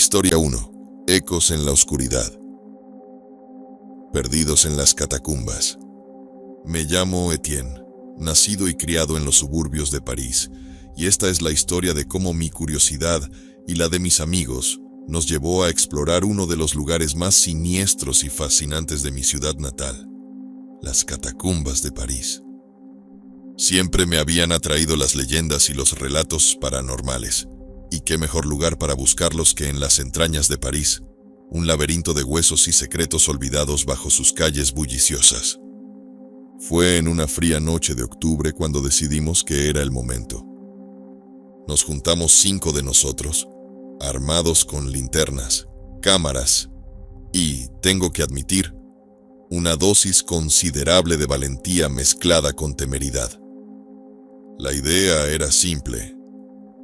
Historia 1. Ecos en la oscuridad. Perdidos en las catacumbas. Me llamo Etienne, nacido y criado en los suburbios de París, y esta es la historia de cómo mi curiosidad y la de mis amigos nos llevó a explorar uno de los lugares más siniestros y fascinantes de mi ciudad natal, las catacumbas de París. Siempre me habían atraído las leyendas y los relatos paranormales, y qué mejor lugar para buscarlos que en las entrañas de París, un laberinto de huesos y secretos olvidados bajo sus calles bulliciosas. Fue en una fría noche de octubre cuando decidimos que era el momento. Nos juntamos 5 de nosotros, armados con linternas, cámaras y, tengo que admitir, una dosis considerable de valentía mezclada con temeridad. La idea era simple: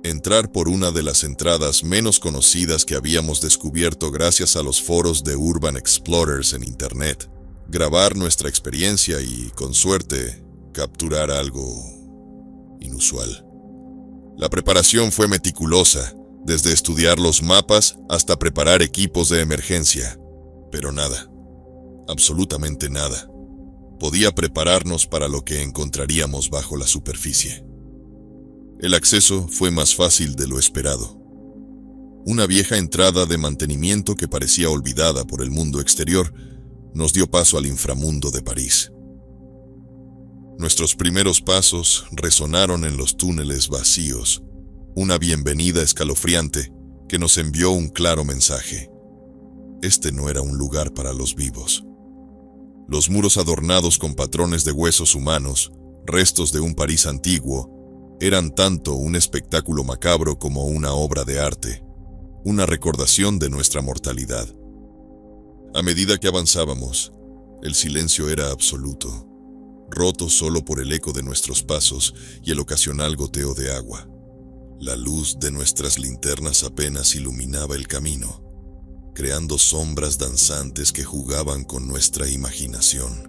entrar por una de las entradas menos conocidas que habíamos descubierto gracias a los foros de Urban Explorers en Internet, grabar nuestra experiencia y, con suerte, capturar algo inusual. La preparación fue meticulosa, desde estudiar los mapas hasta preparar equipos de emergencia, pero nada, absolutamente nada, podía prepararnos para lo que encontraríamos bajo la superficie. El acceso fue más fácil de lo esperado. Una vieja entrada de mantenimiento que parecía olvidada por el mundo exterior nos dio paso al inframundo de París. Nuestros primeros pasos resonaron en los túneles vacíos, una bienvenida escalofriante que nos envió un claro mensaje. Este no era un lugar para los vivos. Los muros adornados con patrones de huesos humanos, restos de un París antiguo, eran tanto un espectáculo macabro como una obra de arte, una recordación de nuestra mortalidad. A medida que avanzábamos, el silencio era absoluto, roto solo por el eco de nuestros pasos y el ocasional goteo de agua. La luz de nuestras linternas apenas iluminaba el camino, creando sombras danzantes que jugaban con nuestra imaginación.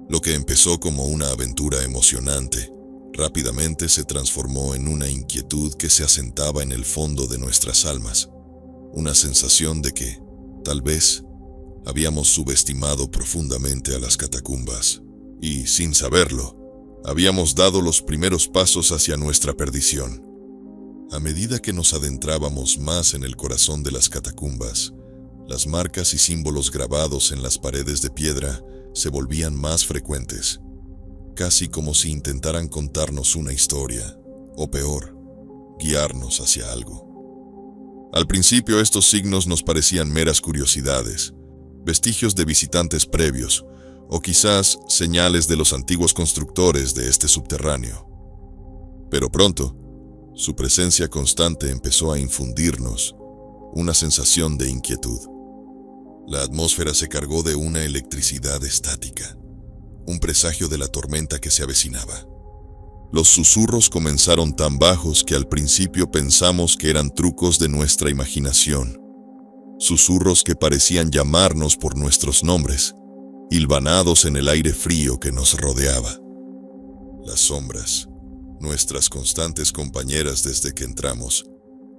Lo que empezó como una aventura emocionante, rápidamente se transformó en una inquietud que se asentaba en el fondo de nuestras almas, una sensación de que, tal vez, habíamos subestimado profundamente a las catacumbas y, sin saberlo, habíamos dado los primeros pasos hacia nuestra perdición. A medida que nos adentrábamos más en el corazón de las catacumbas, las marcas y símbolos grabados en las paredes de piedra se volvían más frecuentes, casi como si intentaran contarnos una historia, o peor, guiarnos hacia algo. Al principio estos signos nos parecían meras curiosidades, vestigios de visitantes previos, o quizás señales de los antiguos constructores de este subterráneo. Pero pronto, su presencia constante empezó a infundirnos una sensación de inquietud. La atmósfera se cargó de una electricidad estática, un presagio de la tormenta que se avecinaba. Los susurros comenzaron tan bajos que al principio pensamos que eran trucos de nuestra imaginación. Susurros que parecían llamarnos por nuestros nombres, hilvanados en el aire frío que nos rodeaba. Las sombras, nuestras constantes compañeras desde que entramos,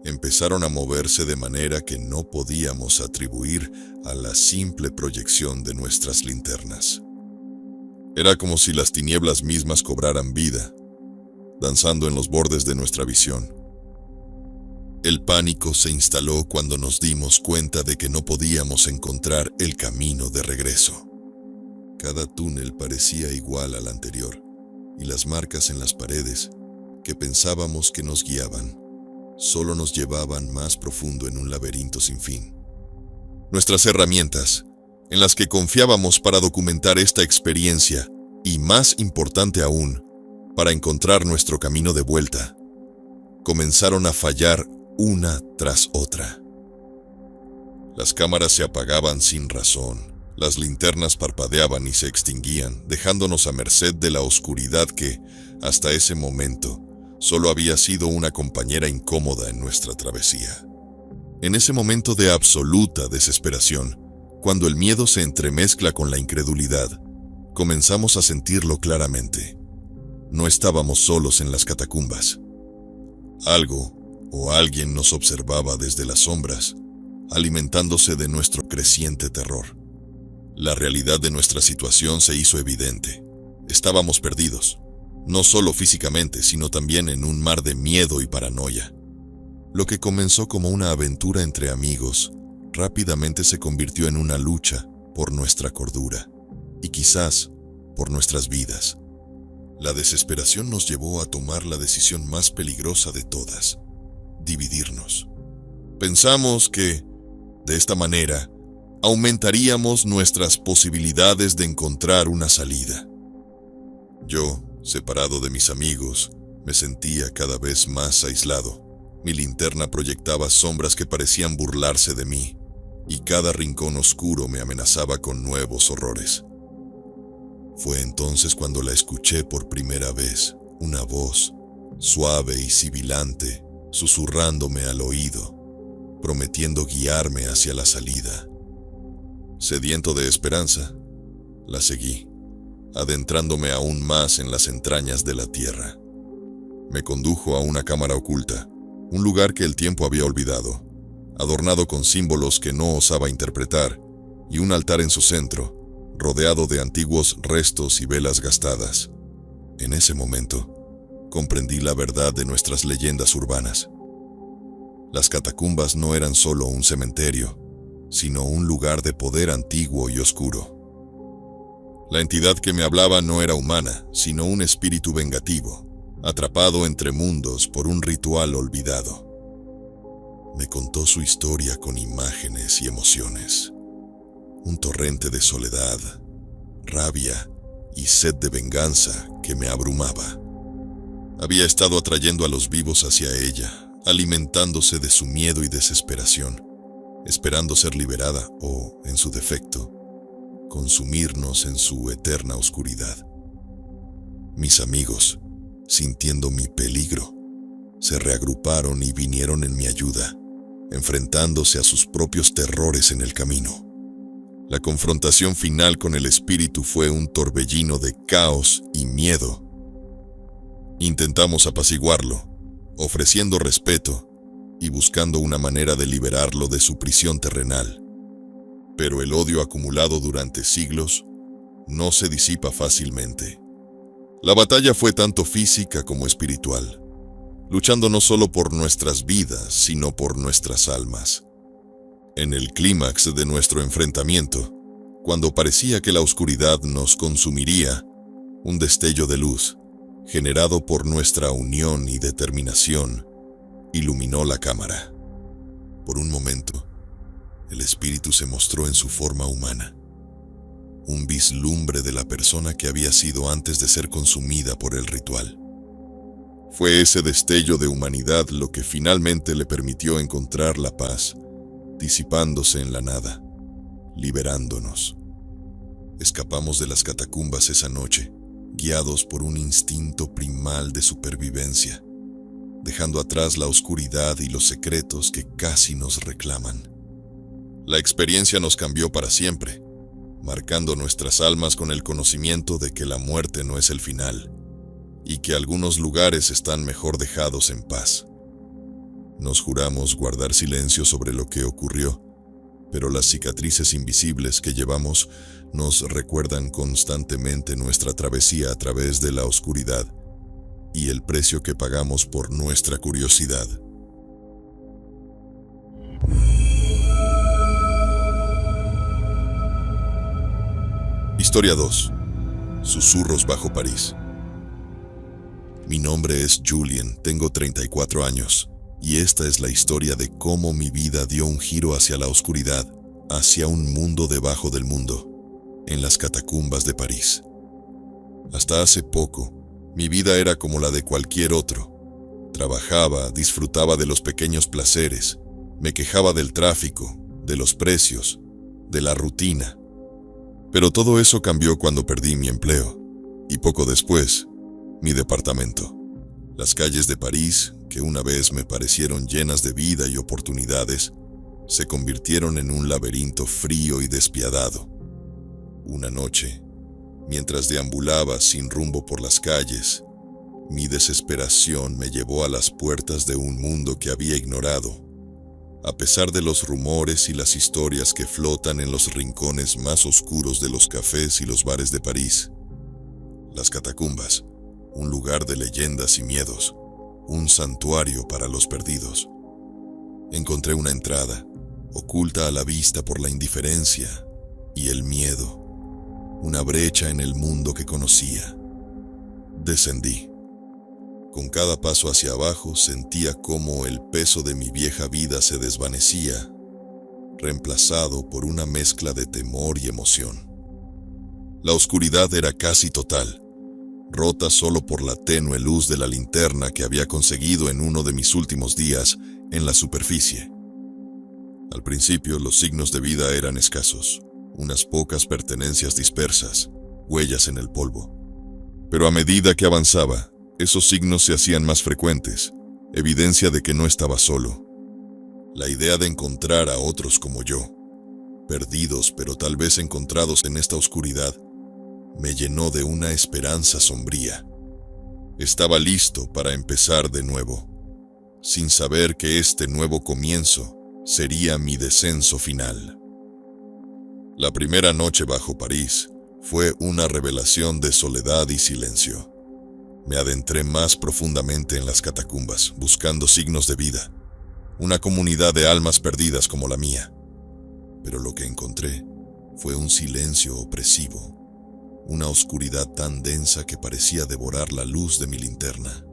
empezaron a moverse de manera que no podíamos atribuir a la simple proyección de nuestras linternas. Era como si las tinieblas mismas cobraran vida, danzando en los bordes de nuestra visión. El pánico se instaló cuando nos dimos cuenta de que no podíamos encontrar el camino de regreso. Cada túnel parecía igual al anterior, y las marcas en las paredes, que pensábamos que nos guiaban, solo nos llevaban más profundo en un laberinto sin fin. Nuestras herramientas, en las que confiábamos para documentar esta experiencia, y más importante aún, para encontrar nuestro camino de vuelta, comenzaron a fallar una tras otra. Las cámaras se apagaban sin razón, las linternas parpadeaban y se extinguían, dejándonos a merced de la oscuridad que, hasta ese momento, solo había sido una compañera incómoda en nuestra travesía. En ese momento de absoluta desesperación, cuando el miedo se entremezcla con la incredulidad, comenzamos a sentirlo claramente. No estábamos solos en las catacumbas. Algo o alguien nos observaba desde las sombras, alimentándose de nuestro creciente terror. La realidad de nuestra situación se hizo evidente. Estábamos perdidos, no solo físicamente, sino también en un mar de miedo y paranoia. Lo que comenzó como una aventura entre amigos, rápidamente se convirtió en una lucha por nuestra cordura, y quizás por nuestras vidas. La desesperación nos llevó a tomar la decisión más peligrosa de todas: dividirnos. Pensamos que, de esta manera, aumentaríamos nuestras posibilidades de encontrar una salida. Yo, separado de mis amigos, me sentía cada vez más aislado. Mi linterna proyectaba sombras que parecían burlarse de mí, y cada rincón oscuro me amenazaba con nuevos horrores. Fue entonces cuando la escuché por primera vez, una voz, suave y sibilante, susurrándome al oído, prometiendo guiarme hacia la salida. Sediento de esperanza, la seguí, adentrándome aún más en las entrañas de la tierra. Me condujo a una cámara oculta, un lugar que el tiempo había olvidado, adornado con símbolos que no osaba interpretar, y un altar en su centro, rodeado de antiguos restos y velas gastadas. En ese momento, comprendí la verdad de nuestras leyendas urbanas. Las catacumbas no eran solo un cementerio, sino un lugar de poder antiguo y oscuro. La entidad que me hablaba no era humana, sino un espíritu vengativo, atrapado entre mundos por un ritual olvidado. Me contó su historia con imágenes y emociones. Un torrente de soledad, rabia y sed de venganza que me abrumaba. Había estado atrayendo a los vivos hacia ella, alimentándose de su miedo y desesperación, esperando ser liberada o, en su defecto, consumirnos en su eterna oscuridad. Mis amigos, sintiendo mi peligro, se reagruparon y vinieron en mi ayuda, enfrentándose a sus propios terrores en el camino. La confrontación final con el espíritu fue un torbellino de caos y miedo. Intentamos apaciguarlo, ofreciendo respeto y buscando una manera de liberarlo de su prisión terrenal. Pero el odio acumulado durante siglos no se disipa fácilmente. La batalla fue tanto física como espiritual, luchando no solo por nuestras vidas, sino por nuestras almas. En el clímax de nuestro enfrentamiento, cuando parecía que la oscuridad nos consumiría, un destello de luz, generado por nuestra unión y determinación, iluminó la cámara. Por un momento, el espíritu se mostró en su forma humana, un vislumbre de la persona que había sido antes de ser consumida por el ritual. Fue ese destello de humanidad lo que finalmente le permitió encontrar la paz, disipándose en la nada, liberándonos. Escapamos de las catacumbas esa noche, guiados por un instinto primal de supervivencia, dejando atrás la oscuridad y los secretos que casi nos reclaman. La experiencia nos cambió para siempre, marcando nuestras almas con el conocimiento de que la muerte no es el final, y que algunos lugares están mejor dejados en paz. Nos juramos guardar silencio sobre lo que ocurrió, pero las cicatrices invisibles que llevamos nos recuerdan constantemente nuestra travesía a través de la oscuridad y el precio que pagamos por nuestra curiosidad. Historia 2. Susurros bajo París. Mi nombre es Julien, tengo 34 años. Y esta es la historia de cómo mi vida dio un giro hacia la oscuridad, hacia un mundo debajo del mundo, en las catacumbas de París. Hasta hace poco, mi vida era como la de cualquier otro. Trabajaba, disfrutaba de los pequeños placeres, me quejaba del tráfico, de los precios, de la rutina. Pero todo eso cambió cuando perdí mi empleo, y poco después, mi departamento. Las calles de París, que una vez me parecieron llenas de vida y oportunidades, se convirtieron en un laberinto frío y despiadado. Una noche, mientras deambulaba sin rumbo por las calles, mi desesperación me llevó a las puertas de un mundo que había ignorado, A pesar de los rumores y las historias que flotan en los rincones más oscuros de los cafés y los bares de París, las catacumbas, un lugar de leyendas y miedos, un santuario para los perdidos. Encontré una entrada, oculta a la vista por la indiferencia y el miedo, una brecha en el mundo que conocía. Descendí. Con cada paso hacia abajo sentía cómo el peso de mi vieja vida se desvanecía, reemplazado por una mezcla de temor y emoción. La oscuridad era casi total, rota solo por la tenue luz de la linterna que había conseguido en uno de mis últimos días en la superficie. Al principio los signos de vida eran escasos, unas pocas pertenencias dispersas, huellas en el polvo. Pero a medida que avanzaba, esos signos se hacían más frecuentes, evidencia de que no estaba solo. La idea de encontrar a otros como yo, perdidos pero tal vez encontrados en esta oscuridad, me llenó de una esperanza sombría. Estaba listo para empezar de nuevo, sin saber que este nuevo comienzo sería mi descenso final. La primera noche bajo París fue una revelación de soledad y silencio. Me adentré más profundamente en las catacumbas, buscando signos de vida, una comunidad de almas perdidas como la mía. Pero lo que encontré fue un silencio opresivo, una oscuridad tan densa que parecía devorar la luz de mi linterna.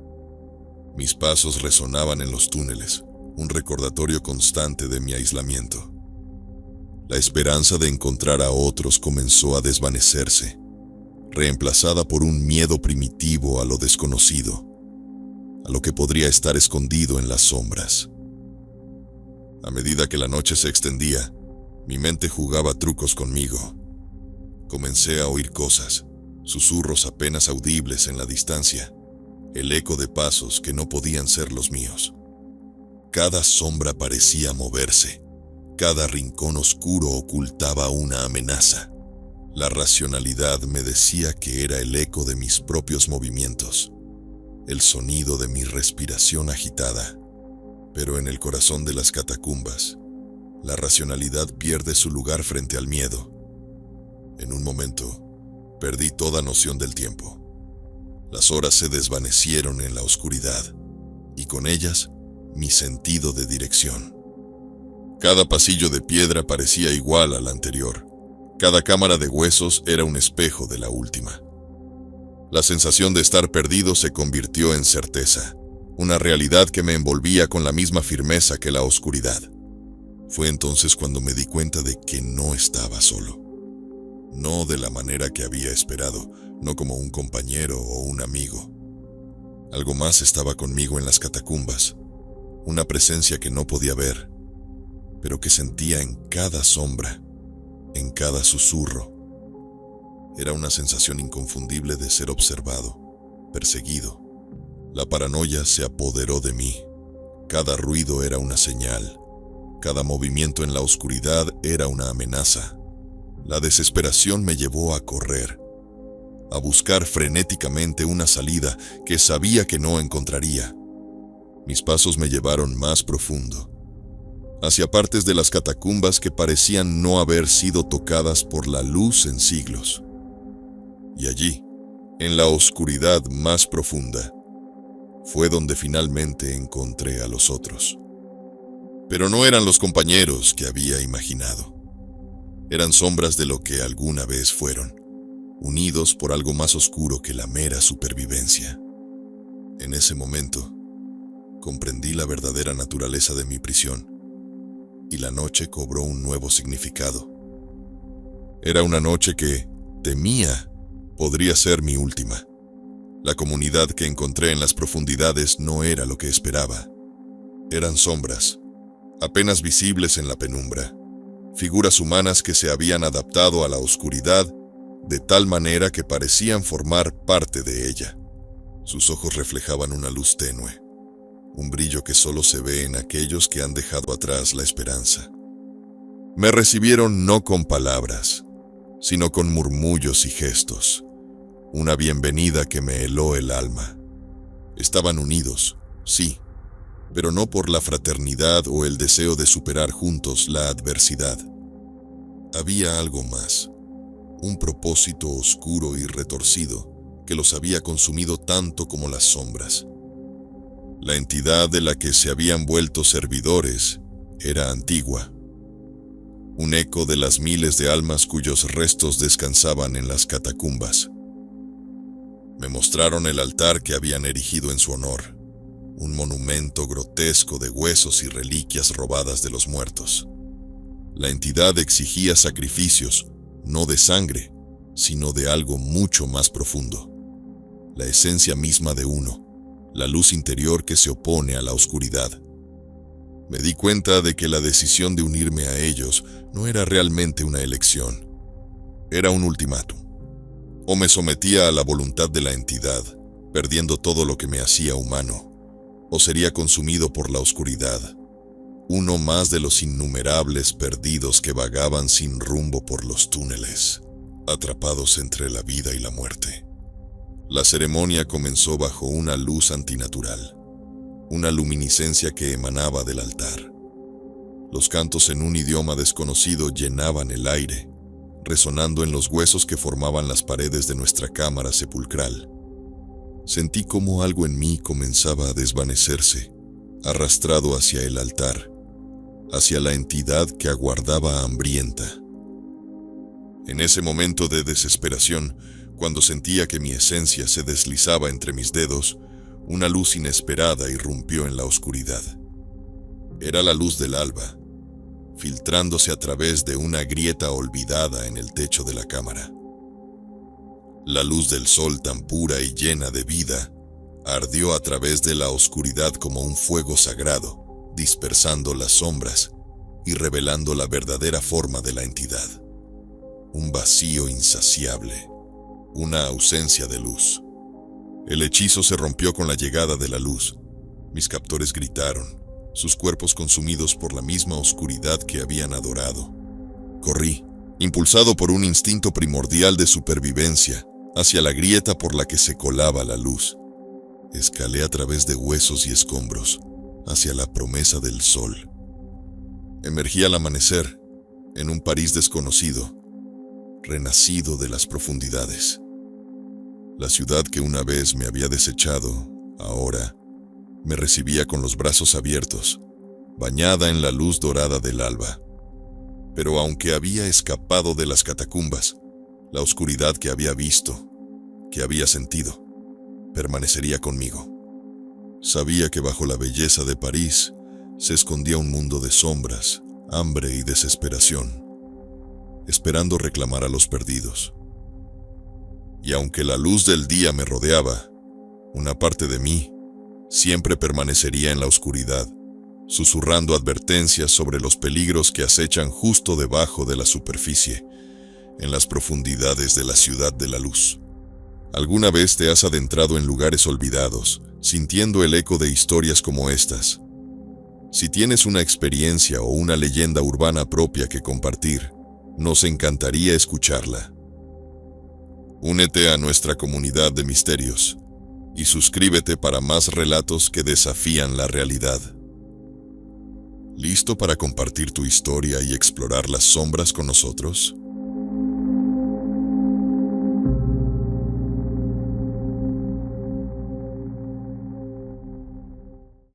Mis pasos resonaban en los túneles, un recordatorio constante de mi aislamiento. La esperanza de encontrar a otros comenzó a desvanecerse, reemplazada por un miedo primitivo a lo desconocido, a lo que podría estar escondido en las sombras. A medida que la noche se extendía, mi mente jugaba trucos conmigo. Comencé a oír cosas, susurros apenas audibles en la distancia, el eco de pasos que no podían ser los míos. Cada sombra parecía moverse, cada rincón oscuro ocultaba una amenaza. La racionalidad me decía que era el eco de mis propios movimientos, el sonido de mi respiración agitada. Pero en el corazón de las catacumbas, la racionalidad pierde su lugar frente al miedo. En un momento, perdí toda noción del tiempo. Las horas se desvanecieron en la oscuridad, y con ellas, mi sentido de dirección. Cada pasillo de piedra parecía igual al anterior. Cada cámara de huesos era un espejo de la última. La sensación de estar perdido se convirtió en certeza, una realidad que me envolvía con la misma firmeza que la oscuridad. Fue entonces cuando me di cuenta de que no estaba solo. No de la manera que había esperado, no como un compañero o un amigo. Algo más estaba conmigo en las catacumbas, una presencia que no podía ver, pero que sentía en cada sombra, en cada susurro. Era una sensación inconfundible de ser observado, perseguido. La paranoia se apoderó de mí. Cada ruido era una señal. Cada movimiento en la oscuridad era una amenaza. La desesperación me llevó a correr, a buscar frenéticamente una salida que sabía que no encontraría. Mis pasos me llevaron más profundo, hacia partes de las catacumbas que parecían no haber sido tocadas por la luz en siglos. Y allí, en la oscuridad más profunda, fue donde finalmente encontré a los otros. Pero no eran los compañeros que había imaginado. Eran sombras de lo que alguna vez fueron, unidos por algo más oscuro que la mera supervivencia. En ese momento, comprendí la verdadera naturaleza de mi prisión, y la noche cobró un nuevo significado. Era una noche que, temía, podría ser mi última. La comunidad que encontré en las profundidades no era lo que esperaba. Eran sombras, apenas visibles en la penumbra, figuras humanas que se habían adaptado a la oscuridad de tal manera que parecían formar parte de ella. Sus ojos reflejaban una luz tenue, un brillo que solo se ve en aquellos que han dejado atrás la esperanza. Me recibieron no con palabras, sino con murmullos y gestos, una bienvenida que me heló el alma. Estaban unidos, sí, pero no por la fraternidad o el deseo de superar juntos la adversidad. Había algo más, un propósito oscuro y retorcido que los había consumido tanto como las sombras. La entidad de la que se habían vuelto servidores era antigua, un eco de las miles de almas cuyos restos descansaban en las catacumbas. Me mostraron el altar que habían erigido en su honor, un monumento grotesco de huesos y reliquias robadas de los muertos. La entidad exigía sacrificios, no de sangre, sino de algo mucho más profundo. La esencia misma de uno, la luz interior que se opone a la oscuridad. Me di cuenta de que la decisión de unirme a ellos no era realmente una elección. Era un ultimátum. O me sometía a la voluntad de la entidad, perdiendo todo lo que me hacía humano, o sería consumido por la oscuridad, uno más de los innumerables perdidos que vagaban sin rumbo por los túneles, atrapados entre la vida y la muerte. La ceremonia comenzó bajo una luz antinatural, una luminiscencia que emanaba del altar. Los cantos en un idioma desconocido llenaban el aire, resonando en los huesos que formaban las paredes de nuestra cámara sepulcral. Sentí como algo en mí comenzaba a desvanecerse, arrastrado hacia el altar, hacia la entidad que aguardaba hambrienta. En ese momento de desesperación, cuando sentía que mi esencia se deslizaba entre mis dedos, una luz inesperada irrumpió en la oscuridad. Era la luz del alba, filtrándose a través de una grieta olvidada en el techo de la cámara. La luz del sol tan pura y llena de vida ardió a través de la oscuridad como un fuego sagrado, dispersando las sombras y revelando la verdadera forma de la entidad. Un vacío insaciable, una ausencia de luz. El hechizo se rompió con la llegada de la luz. Mis captores gritaron, sus cuerpos consumidos por la misma oscuridad que habían adorado. Corrí, impulsado por un instinto primordial de supervivencia, hacia la grieta por la que se colaba la luz. Escalé a través de huesos y escombros, hacia la promesa del sol. Emergí al amanecer, en un París desconocido, renacido de las profundidades. La ciudad que una vez me había desechado, ahora, me recibía con los brazos abiertos, bañada en la luz dorada del alba. Pero aunque había escapado de las catacumbas, la oscuridad que había visto, que había sentido, permanecería conmigo. Sabía que bajo la belleza de París se escondía un mundo de sombras, hambre y desesperación, esperando reclamar a los perdidos. Y aunque la luz del día me rodeaba, una parte de mí siempre permanecería en la oscuridad, susurrando advertencias sobre los peligros que acechan justo debajo de la superficie, en las profundidades de la ciudad de la luz. ¿Alguna vez te has adentrado en lugares olvidados, sintiendo el eco de historias como estas? Si tienes una experiencia o una leyenda urbana propia que compartir, nos encantaría escucharla. Únete a nuestra comunidad de misterios y suscríbete para más relatos que desafían la realidad. ¿Listo para compartir tu historia y explorar las sombras con nosotros?